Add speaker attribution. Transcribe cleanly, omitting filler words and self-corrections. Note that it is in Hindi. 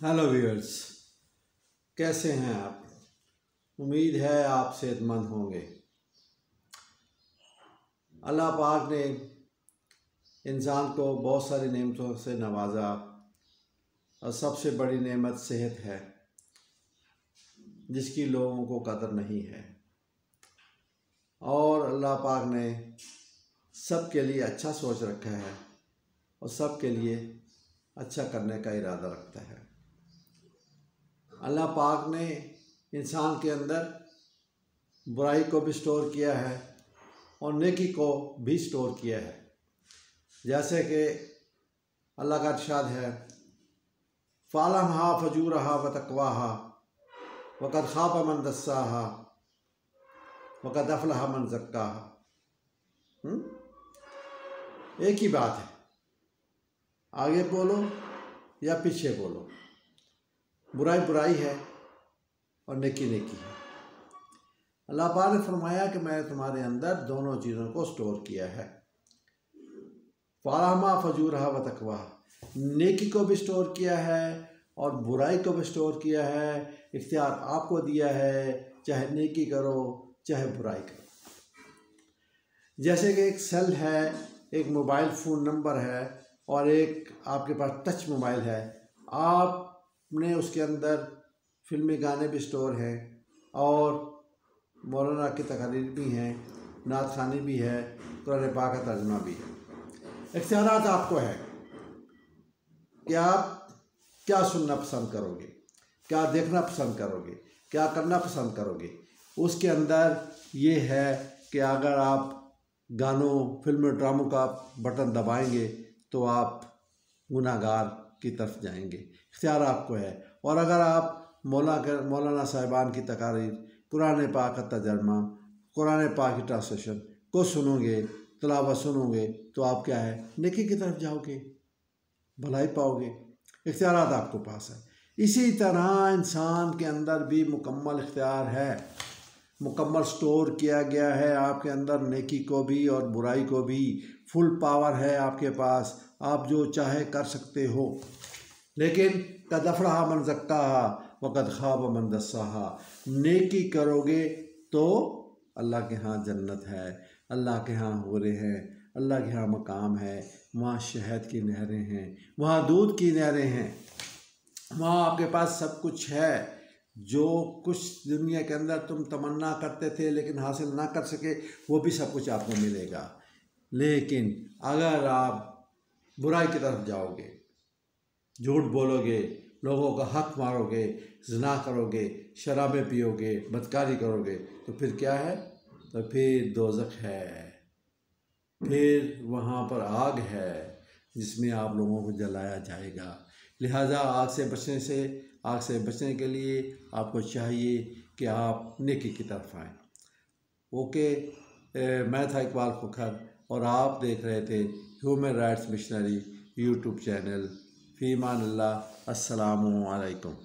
Speaker 1: हेलो व्यूअर्स, कैसे हैं आप। उम्मीद है आप सेहतमंद होंगे। अल्लाह पाक ने इंसान को बहुत सारी नेमतों से नवाजा और सबसे बड़ी नेमत सेहत है, जिसकी लोगों को कदर नहीं है। और अल्लाह पाक ने सब के लिए अच्छा सोच रखा है और सब के लिए अच्छा करने का इरादा रखता है। अल्लाह पाक ने इंसान के अंदर बुराई को भी स्टोर किया है और नेकी को भी स्टोर किया है। जैसे कि अल्लाह का इरशाद है, फ़ालहहा फजूरहा व तक़वाहा वक़द ख़ाब मन दस्साहा वक़द अफ़लह मन ज़क्काहा। एक ही बात है, आगे बोलो या पीछे बोलो, बुराई बुराई है और नेकी नेकी है। अल्लाह पाक ने फरमाया कि मैं तुम्हारे अंदर दोनों चीज़ों को स्टोर किया है। फ़ालहमा फजूरहा व तक़वाहा, नेकी को भी स्टोर किया है और बुराई को भी स्टोर किया है। इख्तियार आपको दिया है, चाहे नेकी करो चाहे बुराई करो। जैसे कि एक सेल है, एक मोबाइल फ़ोन नंबर है और एक आपके पास टच मोबाइल है। आपने उसके अंदर फिल्मी गाने भी स्टोर हैं और मौलाना की तकरीर भी हैं, नात ख़ानी भी है, कुरान पाक का तर्जुमा भी है। इख्तियारात आपको है कि आप क्या सुनना पसंद करोगे, क्या देखना पसंद करोगे, क्या करना पसंद करोगे। उसके अंदर ये है कि अगर आप गानों, फिल्म, ड्रामों का बटन दबाएंगे तो आप गुनाहगार की तरफ जाएंगे। इख्तियार आपको है। और अगर आप मौलाना साहिबान की तकारीर, कुरान पाक का तर्जुमा, कुरान पाक की ट्रांसलेशन को सुनोगे, तिलावत सुनोगे, तो आप क्या है, नेकी की तरफ जाओगे, भलाई पाओगे। इख्तियारात आपको पास है। इसी तरह इंसान के अंदर भी मुकम्मल इख्तियार है, मुकम्मल स्टोर किया गया है आपके अंदर, नेकी को भी और बुराई को भी। फुल पावर है आपके पास, आप जो चाहे कर सकते हो। लेकिन क़द अफ़लह मन ज़क्काहा वक़द ख़ाब मन दस्साहा, नेकी करोगे तो अल्लाह के यहाँ जन्नत है, अल्लाह के यहाँ हूरें हैं, अल्लाह के यहाँ मकाम है, वहाँ शहद की नहरें हैं, वहाँ दूध की नहरें हैं, वहाँ आपके पास सब कुछ है। जो कुछ दुनिया के अंदर तुम तमन्ना करते थे लेकिन हासिल ना कर सके, वो भी सब कुछ आपको मिलेगा। लेकिन अगर आप बुराई की तरफ जाओगे, झूठ बोलोगे, लोगों का हक मारोगे, ज़िना करोगे, शराबें पियोगे, बदकारी करोगे, तो फिर क्या है, तो फिर दोज़ख है, फिर वहाँ पर आग है जिसमें आप लोगों को जलाया जाएगा। लिहाजा आग से बचने के लिए आपको चाहिए कि आप नेकी की तरफ आएँ। ओके, मैं था इकबाल खुखर और आप देख रहे थे human rights missionary YouTube channel. फ़ी अमान अल्लाह। अस्सलामु अलैकुम।